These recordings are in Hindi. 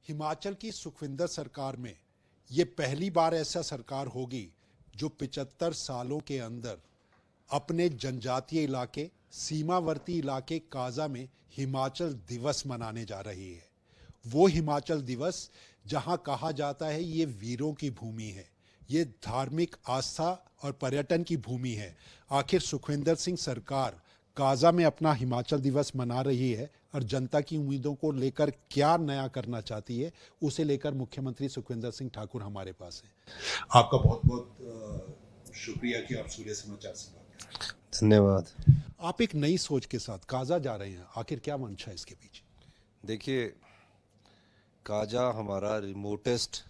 हिमाचल की सुखविंदर सरकार में ये पहली बार ऐसा सरकार होगी जो 75 सालों के अंदर अपने जनजातीय इलाके, सीमावर्ती इलाके काजा में हिमाचल दिवस मनाने जा रही है। वो हिमाचल दिवस जहां कहा जाता है ये वीरों की भूमि है, ये धार्मिक आस्था और पर्यटन की भूमि है। आखिर सुखविंदर सिंह सरकार काजा में अपना हिमाचल दिवस मना रही है और जनता की उम्मीदों को लेकर क्या नया करना चाहती है, उसे लेकर मुख्यमंत्री सुखविंदर सिंह ठाकुर हमारे पास है। आपका बहुत बहुत शुक्रिया कि आप सूर्य समाचार से बात कर रहे हैं। धन्यवाद। आप एक नई सोच के साथ काजा जा रहे हैं, आखिर क्या मंशा है इसके पीछे? देखिए, काजा हमारा रिमोटेस्ट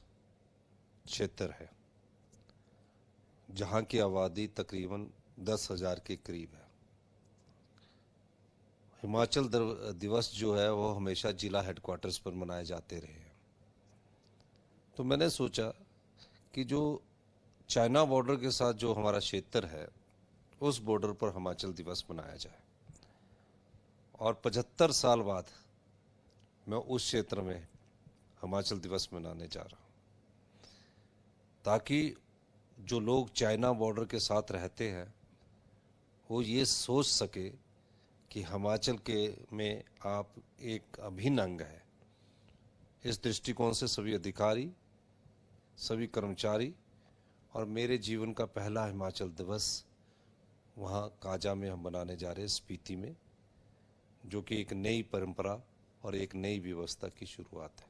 क्षेत्र है जहाँ की आबादी तकरीबन 10,000 के करीब है। हिमाचल दिवस जो है वो हमेशा जिला हेडक्वार्टर्स पर मनाए जाते रहे हैं। तो मैंने सोचा कि जो चाइना बॉर्डर के साथ जो हमारा क्षेत्र है उस बॉर्डर पर हिमाचल दिवस मनाया जाए, और 75 साल बाद मैं उस क्षेत्र में हिमाचल दिवस मनाने जा रहा हूँ, ताकि जो लोग चाइना बॉर्डर के साथ रहते हैं वो ये सोच सके कि हिमाचल के में आप एक अभिन्न अंग है। इस दृष्टिकोण से सभी अधिकारी, सभी कर्मचारी और मेरे जीवन का पहला हिमाचल दिवस वहाँ काजा में हम मनाने जा रहे हैं, स्पीति में, जो कि एक नई परंपरा और एक नई व्यवस्था की शुरुआत है।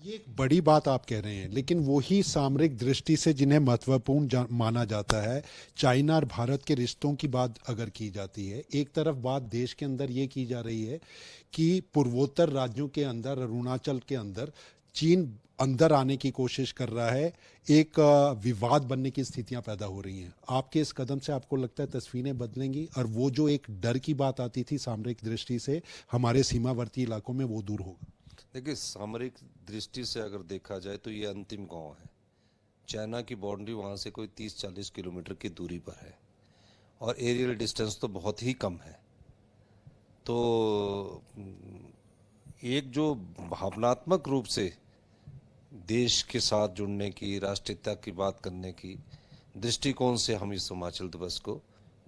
ये एक बड़ी बात आप कह रहे हैं, लेकिन वही सामरिक दृष्टि से जिन्हें महत्वपूर्ण माना जाता है, चाइना और भारत के रिश्तों की बात अगर की जाती है, एक तरफ बात देश के अंदर ये की जा रही है कि पूर्वोत्तर राज्यों के अंदर, अरुणाचल के अंदर चीन अंदर आने की कोशिश कर रहा है, एक विवाद बनने की स्थितियां पैदा हो रही हैं। आपके इस कदम से आपको लगता है तस्वीरें बदलेंगी और वो जो एक डर की बात आती थी सामरिक दृष्टि से हमारे सीमावर्ती इलाकों में, वो दूर होगा? देखिए, सामरिक दृष्टि से अगर देखा जाए तो ये अंतिम गांव है। चाइना की बाउंड्री वहाँ से कोई 30-40 किलोमीटर की दूरी पर है और एरियल डिस्टेंस तो बहुत ही कम है। तो एक जो भावनात्मक रूप से देश के साथ जुड़ने की, राष्ट्रीयता की बात करने की दृष्टिकोण से हम इस हिमाचल दिवस को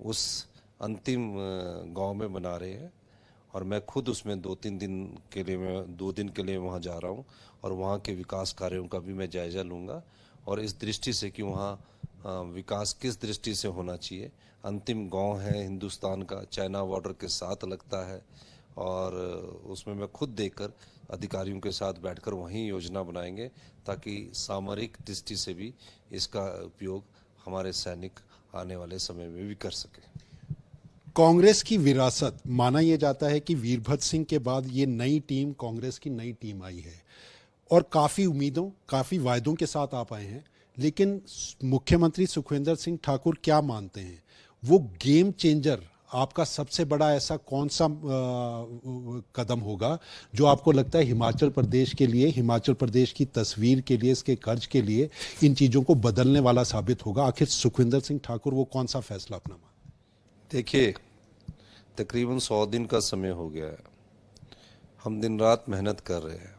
उस अंतिम गांव में मना रहे हैं, और मैं खुद उसमें 2 दिन के लिए वहाँ जा रहा हूँ और वहाँ के विकास कार्यों का भी मैं जायज़ा लूँगा, और इस दृष्टि से कि वहाँ विकास किस दृष्टि से होना चाहिए। अंतिम गांव है हिंदुस्तान का, चाइना बॉर्डर के साथ लगता है, और उसमें मैं खुद देखकर अधिकारियों के साथ बैठकर वहीं योजना बनाएंगे ताकि सामरिक दृष्टि से भी इसका उपयोग हमारे सैनिक आने वाले समय में भी कर सके। कांग्रेस की विरासत माना यह जाता है कि वीरभद्र सिंह के बाद ये नई टीम, कांग्रेस की नई टीम आई है और काफ़ी उम्मीदों, काफ़ी वायदों के साथ आप आए हैं, लेकिन मुख्यमंत्री सुखविंदर सिंह ठाकुर क्या मानते हैं वो गेम चेंजर आपका सबसे बड़ा ऐसा कौन सा कदम होगा जो आपको लगता है हिमाचल प्रदेश के लिए, हिमाचल प्रदेश की तस्वीर के लिए, इसके कर्ज के लिए, इन चीज़ों को बदलने वाला साबित होगा? आखिर सुखविंदर सिंह ठाकुर वो कौन सा फैसला अपना? देखिए, तकरीबन 100 दिन का समय हो गया है, हम दिन रात मेहनत कर रहे हैं।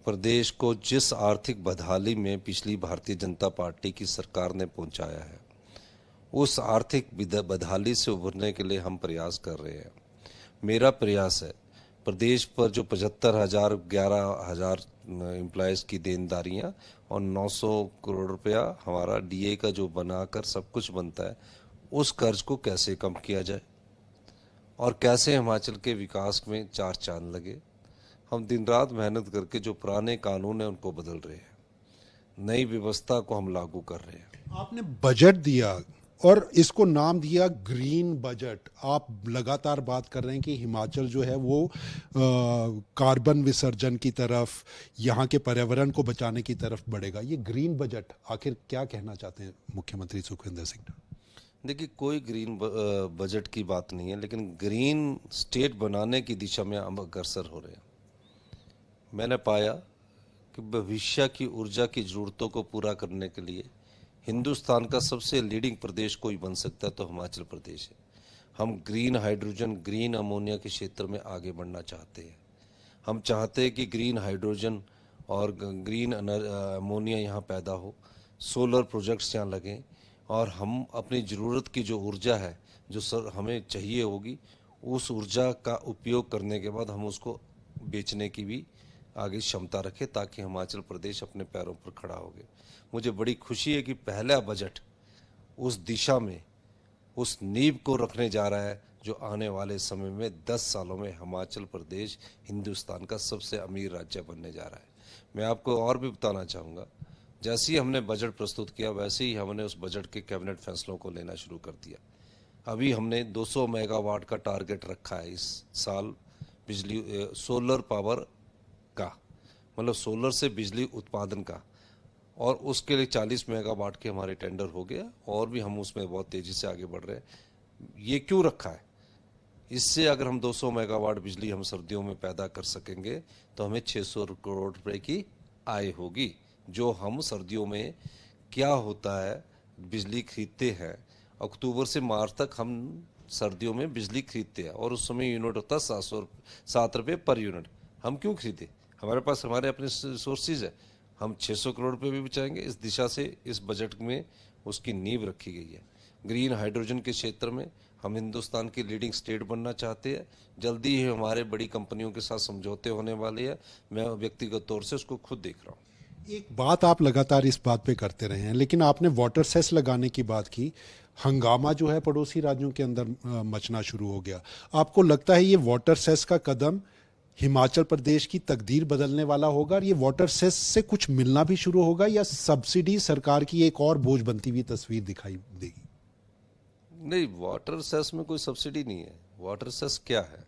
प्रदेश को जिस आर्थिक बदहाली में पिछली भारतीय जनता पार्टी की सरकार ने पहुंचाया है, उस आर्थिक बदहाली से उभरने के लिए हम प्रयास कर रहे हैं। मेरा प्रयास है प्रदेश पर जो 75,000 11,000 एम्प्लॉयज़ की देनदारियां और 900 करोड़ रुपया हमारा डीए का जो बनाकर सब कुछ बनता है, उस कर्ज को कैसे कम किया जाए और कैसे हिमाचल के विकास में 4 चांद लगे। हम दिन रात मेहनत करके जो पुराने कानून हैं उनको बदल रहे हैं, नई व्यवस्था को हम लागू कर रहे हैं। आपने बजट दिया और इसको नाम दिया ग्रीन बजट। आप लगातार बात कर रहे हैं कि हिमाचल जो है वो कार्बन विसर्जन की तरफ, यहाँ के पर्यावरण को बचाने की तरफ बढ़ेगा। ये ग्रीन बजट आखिर क्या कहना चाहते हैं मुख्यमंत्री सुखविंदर सिंह? देखिए, कोई ग्रीन बजट की बात नहीं है, लेकिन ग्रीन स्टेट बनाने की दिशा में हम अग्रसर हो रहे हैं। मैंने पाया कि भविष्य की ऊर्जा की ज़रूरतों को पूरा करने के लिए हिंदुस्तान का सबसे लीडिंग प्रदेश कोई बन सकता है तो हिमाचल प्रदेश है। हम ग्रीन हाइड्रोजन, ग्रीन अमोनिया के क्षेत्र में आगे बढ़ना चाहते हैं। हम चाहते हैं कि ग्रीन हाइड्रोजन और ग्रीन अमोनिया यहाँ पैदा हो, सोलर प्रोजेक्ट्स यहाँ लगें और हम अपनी ज़रूरत की जो ऊर्जा है जो सर हमें चाहिए होगी, उस ऊर्जा का उपयोग करने के बाद हम उसको बेचने की भी आगे क्षमता रखें ताकि हिमाचल प्रदेश अपने पैरों पर खड़ा हो गए। मुझे बड़ी खुशी है कि पहला बजट उस दिशा में, उस नींव को रखने जा रहा है जो आने वाले समय में 10 सालों में हिमाचल प्रदेश हिंदुस्तान का सबसे अमीर राज्य बनने जा रहा है। मैं आपको और भी बताना चाहूँगा, जैसे ही हमने बजट प्रस्तुत किया वैसे ही हमने उस बजट के कैबिनेट फैसलों को लेना शुरू कर दिया। अभी हमने 200 मेगावाट का टारगेट रखा है इस साल बिजली सोलर पावर का, मतलब सोलर से बिजली उत्पादन का, और उसके लिए 40 मेगावाट के हमारे टेंडर हो गया और भी हम उसमें बहुत तेज़ी से आगे बढ़ रहे हैं। ये क्यों रखा है? इससे अगर हम 200 मेगावाट बिजली हम सर्दियों में पैदा कर सकेंगे तो हमें 600 करोड़ रुपए की आय होगी। जो हम सर्दियों में क्या होता है, बिजली खरीदते हैं, अक्टूबर से मार्च तक हम सर्दियों में बिजली खरीदते हैं और उस समय यूनिट होता है 7 रुपये पर यूनिट। हम क्यों खरीदे? हमारे पास हमारे अपने सोर्सेज है, हम 600 करोड़ रुपये भी बचाएंगे। इस दिशा से इस बजट में उसकी नींव रखी गई है। ग्रीन हाइड्रोजन के क्षेत्र में हम हिंदुस्तान की लीडिंग स्टेट बनना चाहते हैं। जल्दी ही हमारे बड़ी कंपनियों के साथ समझौते होने वाले हैं। मैं व्यक्तिगत तौर से उसको खुद देख रहा हूँ। एक बात आप लगातार इस बात पे करते रहे हैं, लेकिन आपने वाटर सेस लगाने की बात की। हंगामा जो है पड़ोसी राज्यों के अंदर मचना शुरू हो गया। आपको लगता है ये वाटर सेस का कदम हिमाचल प्रदेश की तकदीर बदलने वाला होगा और ये वाटर सेस से कुछ मिलना भी शुरू होगा, या सब्सिडी सरकार की एक और बोझ बनती हुई तस्वीर दिखाई देगी? नहीं, वाटर सेस में कोई सब्सिडी नहीं है। वाटर सेस क्या है?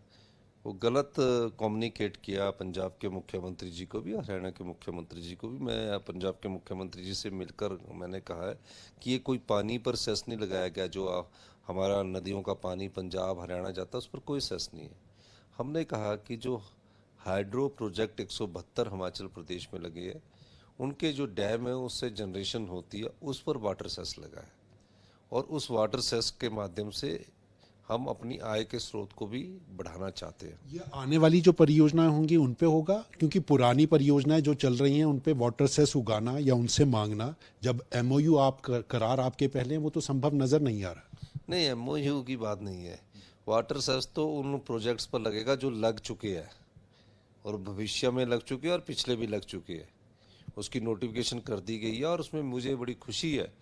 वो गलत कम्युनिकेट किया पंजाब के मुख्यमंत्री जी को भी, हरियाणा के मुख्यमंत्री जी को भी। मैं पंजाब के मुख्यमंत्री जी से मिलकर मैंने कहा है कि ये कोई पानी पर सेस नहीं लगाया गया। जो हमारा नदियों का पानी पंजाब हरियाणा जाता है उस पर कोई सेस नहीं है। हमने कहा कि जो हाइड्रो प्रोजेक्ट 172 हिमाचल प्रदेश में लगे हैं, उनके जो डैम है उससे जनरेशन होती है, उस पर वाटर सेस लगा है और उस वाटर सेस के माध्यम से हम अपनी आय के स्रोत को भी बढ़ाना चाहते हैं। ये आने वाली जो परियोजनाएं होंगी उन पे होगा, क्योंकि पुरानी परियोजनाएं जो चल रही हैं उन पे वाटर सेस उगाना या उनसे मांगना, जब एमओयू आप करार आपके पहले हैं, वो तो संभव नजर नहीं आ रहा। नहीं, एमओयू की बात नहीं है। वाटर सेस तो उन प्रोजेक्ट्स पर लगेगा जो लग चुके हैं और भविष्य में लग चुके हैं और पिछले भी लग चुके हैं। उसकी नोटिफिकेशन कर दी गई है और उसमें मुझे बड़ी खुशी है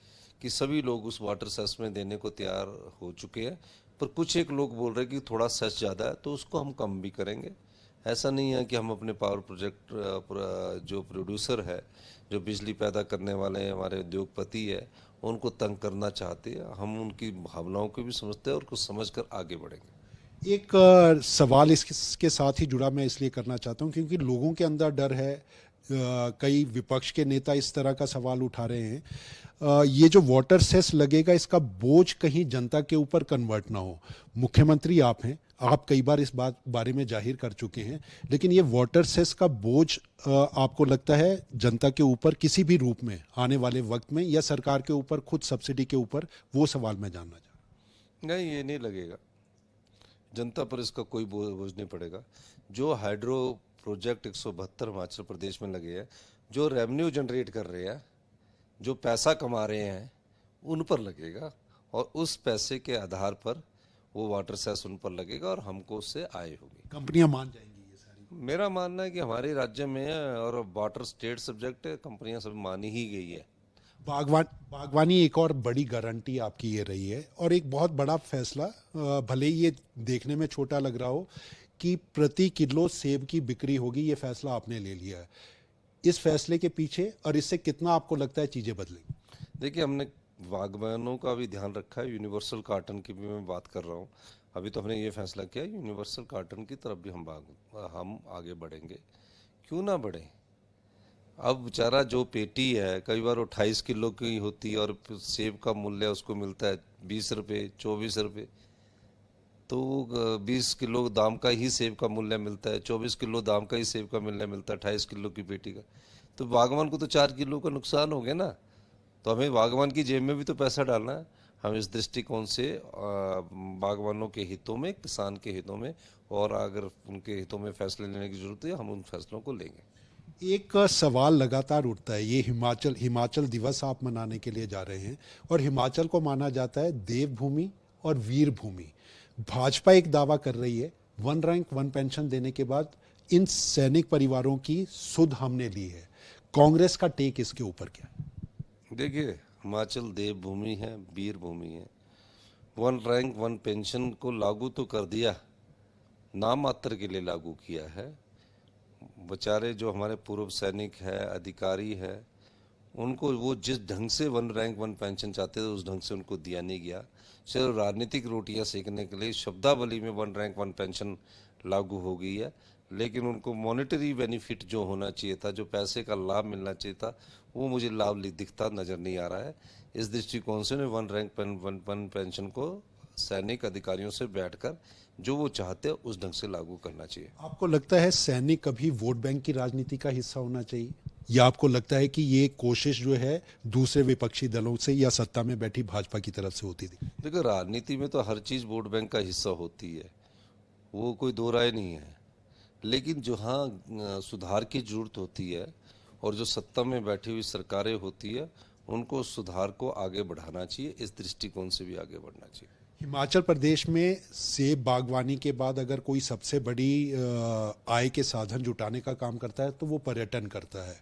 कि सभी लोग उस वाटर सेस में देने को तैयार हो चुके हैं। पर कुछ एक लोग बोल रहे हैं कि थोड़ा सेस ज़्यादा है, तो उसको हम कम भी करेंगे। ऐसा नहीं है कि हम अपने पावर प्रोजेक्ट जो प्रोड्यूसर है, जो बिजली पैदा करने वाले हैं, हमारे उद्योगपति है, उनको तंग करना चाहते हैं। हम उनकी भावनाओं को भी समझते हैं और कुछ समझ कर आगे बढ़ेंगे। एक सवाल इसके साथ ही जुड़ा मैं इसलिए करना चाहता हूं क्योंकि लोगों के अंदर डर है। कई विपक्ष के नेता इस तरह का सवाल उठा रहे हैं, ये जो वाटर सेस लगेगा इसका बोझ कहीं जनता के ऊपर कन्वर्ट ना हो। मुख्यमंत्री आप हैं, आप कई बार इस बारे में जाहिर कर चुके हैं, लेकिन ये वाटर सेस का बोझ आपको लगता है जनता के ऊपर किसी भी रूप में आने वाले वक्त में, या सरकार के ऊपर खुद सब्सिडी के ऊपर, वो सवाल मैं जानना चाह रहा हूं। नहीं, ये नहीं लगेगा। जनता पर इसका कोई बोझ नहीं पड़ेगा। जो हाइड्रो प्रोजेक्ट 172 हिमाचल प्रदेश में लगे हैं, जो रेवेन्यू जनरेट कर रहे हैं, जो पैसा कमा रहे हैं, उन पर लगेगा और उस पैसे के आधार पर वो वाटर सेस उन पर लगेगा और हमको उससे आय होगी। कंपनियां मान जाएंगी ये सारी? मेरा मानना है कि हमारे राज्य में है और वाटर स्टेट सब्जेक्ट है, कंपनियां सब मानी ही गई है। बागवानी एक और बड़ी गारंटी आपकी ये रही है, और एक बहुत बड़ा फैसला, भले ही ये देखने में छोटा लग रहा हो, कि प्रति किलो सेब की बिक्री होगी, ये फैसला आपने ले लिया है। इस फैसले के पीछे और इससे कितना आपको लगता है चीजें बदलेंगी? देखिए, हमने बागबानों का भी ध्यान रखा है। यूनिवर्सल कार्टन की भी मैं बात कर रहा हूँ। अभी तो हमने ये फैसला किया है यूनिवर्सल कार्टन की तरफ भी हम आगे बढ़ेंगे। क्यों ना बढ़े? अब बेचारा जो पेटी है कई बार 28 किलो की होती है और सेब का मूल्य उसको मिलता है 20 रुपये 24 रुपये। तो 20 किलो दाम का ही सेब का मूल्य मिलता है, 24 किलो दाम का ही सेब का मूल्य मिलता है 28 किलो की पेटी का। तो बागवान को तो 4 किलो का नुकसान हो गया ना। तो हमें बागवान की जेब में भी तो पैसा डालना है। हम इस दृष्टिकोण से बागवानों के हितों में, किसान के हितों में, और अगर उनके हितों में फैसले लेने की जरूरत है हम उन फैसलों को लेंगे। एक सवाल लगातार उठता है, ये हिमाचल दिवस आप मनाने के लिए जा रहे हैं और हिमाचल को माना जाता है देवभूमि और वीर भूमि। भाजपा एक दावा कर रही है वन रैंक वन पेंशन देने के बाद इन सैनिक परिवारों की सुध हमने ली है। कांग्रेस का टेक इसके ऊपर क्या है? देखिए, हिमाचल देवभूमि है, वीर भूमि है। वन रैंक वन पेंशन को लागू तो कर दिया, नाम मात्र के लिए लागू किया है। बेचारे जो हमारे पूर्व सैनिक है, अधिकारी है, उनको वो जिस ढंग से वन रैंक वन पेंशन चाहते थे उस ढंग से उनको दिया नहीं गया। सिर्फ राजनीतिक रोटियां सेकने के लिए शब्दावली में वन रैंक वन पेंशन लागू हो गई है, लेकिन उनको मॉनेटरी बेनिफिट जो होना चाहिए था, जो पैसे का लाभ मिलना चाहिए था, वो मुझे लाभ दिखता नजर नहीं आ रहा है। इस दृष्टिकोण से वन रैंक वन पेंशन को सैनिक अधिकारियों से बैठकर जो वो चाहते हैं उस ढंग से लागू करना चाहिए। आपको लगता है सैनिक कभी वोट बैंक की राजनीति का हिस्सा होना चाहिए, या आपको लगता है कि ये कोशिश जो है दूसरे विपक्षी दलों से या सत्ता में बैठी भाजपा की तरफ से होती थी? देखो, राजनीति में तो हर चीज वोट बैंक का हिस्सा होती है, वो कोई दो राय नहीं है। लेकिन जहाँ सुधार की जरूरत होती है और जो सत्ता में बैठी हुई सरकारें होती है, उनको सुधार को आगे बढ़ाना चाहिए, इस दृष्टिकोण से भी आगे बढ़ना चाहिए। हिमाचल प्रदेश में सेब बागवानी के बाद अगर कोई सबसे बड़ी आय के साधन जुटाने का काम करता है तो वो पर्यटन करता है।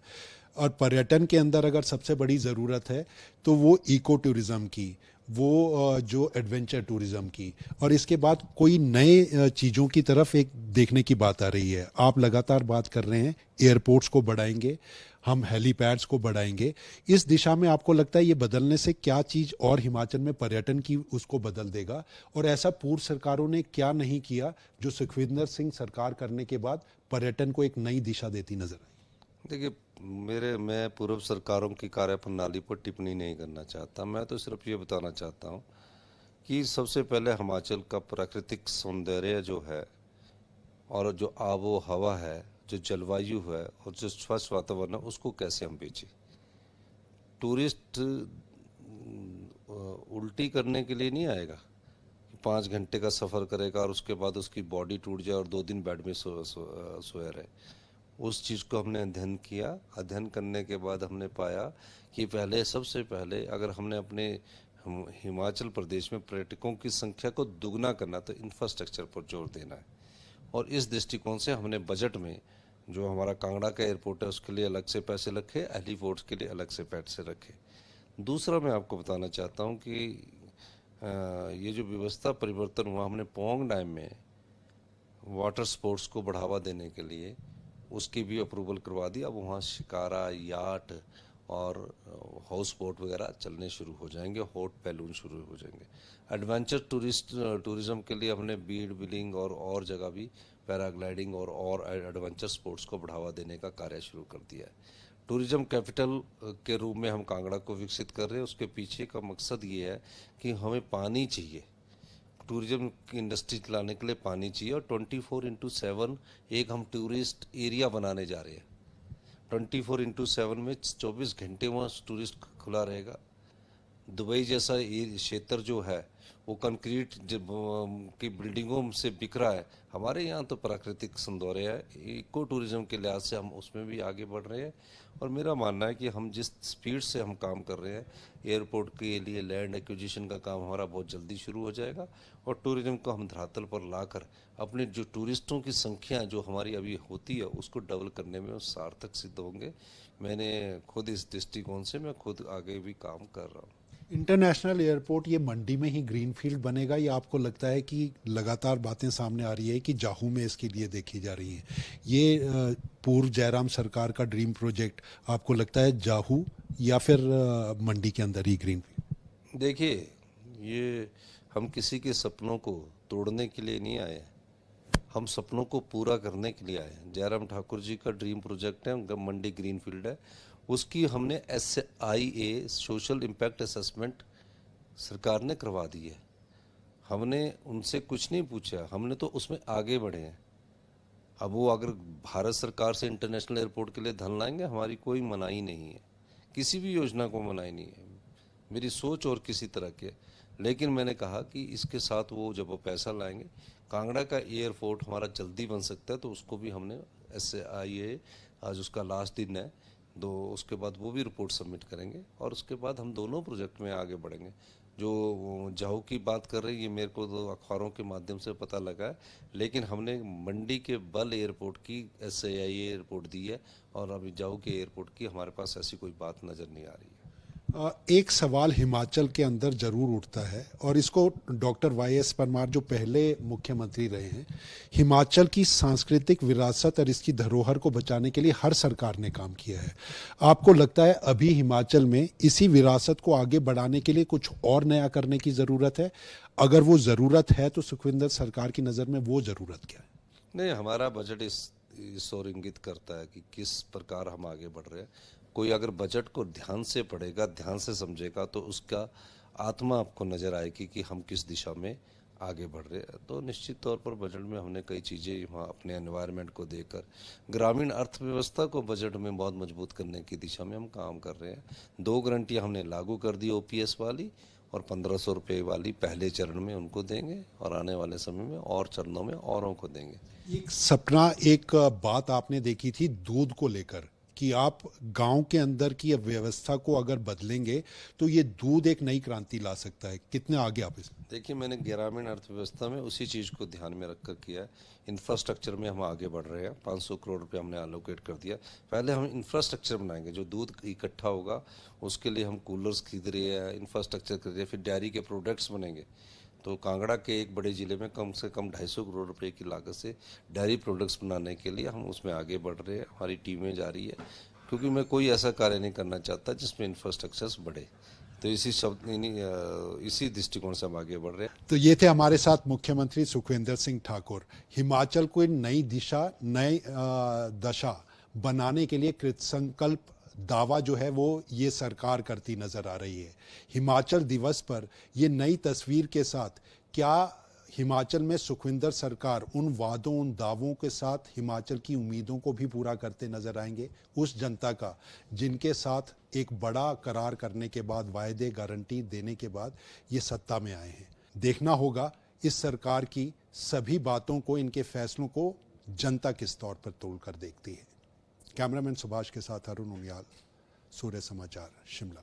और पर्यटन के अंदर अगर सबसे बड़ी ज़रूरत है तो वो इको टूरिज़्म की, वो जो एडवेंचर टूरिज़्म की, और इसके बाद कोई नए चीज़ों की तरफ एक देखने की बात आ रही है। आप लगातार बात कर रहे हैं एयरपोर्ट्स को बढ़ाएंगे, हम हेलीपैड्स को बढ़ाएंगे। इस दिशा में आपको लगता है ये बदलने से क्या चीज़ और हिमाचल में पर्यटन की उसको बदल देगा, और ऐसा पूर्व सरकारों ने क्या नहीं किया जो सुखविंदर सिंह सरकार करने के बाद पर्यटन को एक नई दिशा देती नजर आई? देखिए, मैं पूर्व सरकारों की कार्यप्रणाली पर टिप्पणी नहीं करना चाहता। मैं तो सिर्फ ये बताना चाहता हूँ कि सबसे पहले हिमाचल का प्राकृतिक सौंदर्य जो है और जो आबो हवा है, जो जलवायु है और जो स्वच्छ वातावरण है, उसको कैसे हम बेचें। टूरिस्ट उल्टी करने के लिए नहीं आएगा कि 5 घंटे का सफ़र करेगा और उसके बाद उसकी बॉडी टूट जाए और 2 दिन बेड में सोया रहे। उस चीज़ को हमने अध्ययन किया। अध्ययन करने के बाद हमने पाया कि सबसे पहले अगर हमने अपने हिमाचल प्रदेश में पर्यटकों की संख्या को दुगना करना तो इंफ्रास्ट्रक्चर पर जोर देना है। और इस दृष्टिकोण से हमने बजट में जो हमारा कांगड़ा का एयरपोर्ट है उसके लिए अलग से पैसे रखे, हेलीपोर्ट्स के लिए अलग से पैसे रखे। दूसरा मैं आपको बताना चाहता हूँ कि ये जो व्यवस्था परिवर्तन हुआ, हमने पोंग डैम में वाटर स्पोर्ट्स को बढ़ावा देने के लिए उसकी भी अप्रूवल करवा दी। अब वहाँ शिकारा, याट और हाउस बोट वगैरह चलने शुरू हो जाएंगे, हॉट बैलून शुरू हो जाएंगे। एडवेंचर टूरिज्म के लिए हमने बीड, बिलिंग और जगह भी पैराग्लाइडिंग और एडवेंचर स्पोर्ट्स को बढ़ावा देने का कार्य शुरू कर दिया है। टूरिज्म कैपिटल के रूप में हम कांगड़ा को विकसित कर रहे हैं। उसके पीछे का मकसद ये है कि हमें पानी चाहिए, टूरिज्म की इंडस्ट्री चलाने के लिए पानी चाहिए। और 24/7 एक हम टूरिस्ट एरिया बनाने जा रहे हैं। 24/7 में 24 घंटे वहाँ टूरिस्ट खुला रहेगा। दुबई जैसा क्षेत्र जो है वो कंक्रीट की बिल्डिंगों से बिक रहा है। हमारे यहाँ तो प्राकृतिक सौंदर्य है, इको टूरिज्म के लिहाज से हम उसमें भी आगे बढ़ रहे हैं। और मेरा मानना है कि हम जिस स्पीड से हम काम कर रहे हैं, एयरपोर्ट के लिए लैंड एक्विजिशन का काम हमारा बहुत जल्दी शुरू हो जाएगा और टूरिज्म को हम धरातल पर लाकर अपने जो टूरिस्टों की संख्या जो हमारी अभी होती है उसको डबल करने में सार्थक सिद्ध होंगे। मैंने खुद इस दृष्टिकोण से मैं खुद आगे भी काम कर रहा हूँ। इंटरनेशनल एयरपोर्ट ये मंडी में ही ग्रीनफील्ड बनेगा, या आपको लगता है कि लगातार बातें सामने आ रही है कि जाहू में इसके लिए देखी जा रही है? ये पूर्व जयराम सरकार का ड्रीम प्रोजेक्ट आपको लगता है जाहू या फिर मंडी के अंदर ही ग्रीनफील्ड? देखिए, ये हम किसी के सपनों को तोड़ने के लिए नहीं आए, हम सपनों को पूरा करने के लिए आए। जयराम ठाकुर जी का ड्रीम प्रोजेक्ट है, उनका मंडी ग्रीनफील्ड है। उसकी हमने SIA सोशल इम्पैक्ट असेसमेंट सरकार ने करवा दी है। हमने उनसे कुछ नहीं पूछा, हमने तो उसमें आगे बढ़े हैं। अब वो अगर भारत सरकार से इंटरनेशनल एयरपोर्ट के लिए धन लाएंगे, हमारी कोई मनाही नहीं है, किसी भी योजना को मनाही नहीं है। मेरी सोच और किसी तरह की है। लेकिन मैंने कहा कि इसके साथ वो जब वो पैसा लाएंगे, कांगड़ा का एयरपोर्ट हमारा जल्दी बन सकता है, तो उसको भी हमने SIA आज उसका लास्ट दिन है। उसके बाद वो भी रिपोर्ट सबमिट करेंगे और उसके बाद हम दोनों प्रोजेक्ट में आगे बढ़ेंगे। जो जाहू की बात कर रही है, ये मेरे को तो अखबारों के माध्यम से पता लगा है, लेकिन हमने मंडी के बल एयरपोर्ट की SAIA रिपोर्ट दी है और अभी जाहू के एयरपोर्ट की हमारे पास ऐसी कोई बात नज़र नहीं आ रही है। एक सवाल हिमाचल के अंदर जरूर उठता है और इसको डॉक्टर YS परमार जो पहले मुख्यमंत्री रहे हैं, हिमाचल की सांस्कृतिक विरासत और इसकी धरोहर को बचाने के लिए हर सरकार ने काम किया है। आपको लगता है अभी हिमाचल में इसी विरासत को आगे बढ़ाने के लिए कुछ और नया करने की ज़रूरत है? अगर वो ज़रूरत है तो सुखविंदर सरकार की नज़र में वो ज़रूरत क्या है? नहीं, हमारा बजट इस ओर इंगित करता है कि किस प्रकार हम आगे बढ़ रहे हैं। कोई अगर बजट को ध्यान से पढ़ेगा, ध्यान से समझेगा, तो उसका आत्मा आपको नज़र आएगी कि हम किस दिशा में आगे बढ़ रहे हैं। तो निश्चित तौर पर बजट में हमने कई चीज़ें वहाँ अपने एनवायरनमेंट को देकर ग्रामीण अर्थव्यवस्था को बजट में बहुत मजबूत करने की दिशा में हम काम कर रहे हैं। 2 गारंटियाँ हमने लागू कर दी OPS वाली, और 1500 रुपये वाली पहले चरण में उनको देंगे और आने वाले समय में और चरणों में औरों को देंगे। एक सपना, एक बात आपने देखी थी दूध को लेकर कि आप गांव के अंदर की व्यवस्था को अगर बदलेंगे तो ये दूध एक नई क्रांति ला सकता है। कितने आगे आप इसमें? देखिए, मैंने ग्रामीण अर्थव्यवस्था में उसी चीज़ को ध्यान में रखकर किया है। इंफ्रास्ट्रक्चर में हम आगे बढ़ रहे हैं। 500 करोड़ रुपये हमने एलोकेट कर दिया। पहले हम इंफ्रास्ट्रक्चर बनाएंगे, जो दूध इकट्ठा होगा उसके लिए हम कूलर्स खरीद रहे हैं, इंफ्रास्ट्रक्चर खरीद रहे हैं, फिर डेयरी के प्रोडक्ट्स बनेंगे। तो कांगड़ा के एक बड़े ज़िले में कम से कम 250 करोड़ रुपए की लागत से डेयरी प्रोडक्ट्स बनाने के लिए हम उसमें आगे बढ़ रहे हैं। हमारी टीमें जा रही है, क्योंकि मैं कोई ऐसा कार्य नहीं करना चाहता जिसमें इंफ्रास्ट्रक्चर्स बढ़े। तो इसी दृष्टिकोण से हम आगे बढ़ रहे हैं। तो ये थे हमारे साथ मुख्यमंत्री सुखविंदर सिंह ठाकुर। हिमाचल को नई दिशा, नई दशा बनाने के लिए कृतसंकल्प दावा जो है वो ये सरकार करती नजर आ रही है। हिमाचल दिवस पर ये नई तस्वीर के साथ क्या हिमाचल में सुखविंदर सरकार उन वादों, उन दावों के साथ हिमाचल की उम्मीदों को भी पूरा करते नजर आएंगे? उस जनता का जिनके साथ एक बड़ा करार करने के बाद, वायदे गारंटी देने के बाद ये सत्ता में आए हैं। देखना होगा इस सरकार की सभी बातों को, इनके फैसलों को जनता किस तौर पर तोड़ कर देखती है। कैमरामैन सुभाष के साथ अरुण उनियाल, सूर्य समाचार, शिमला।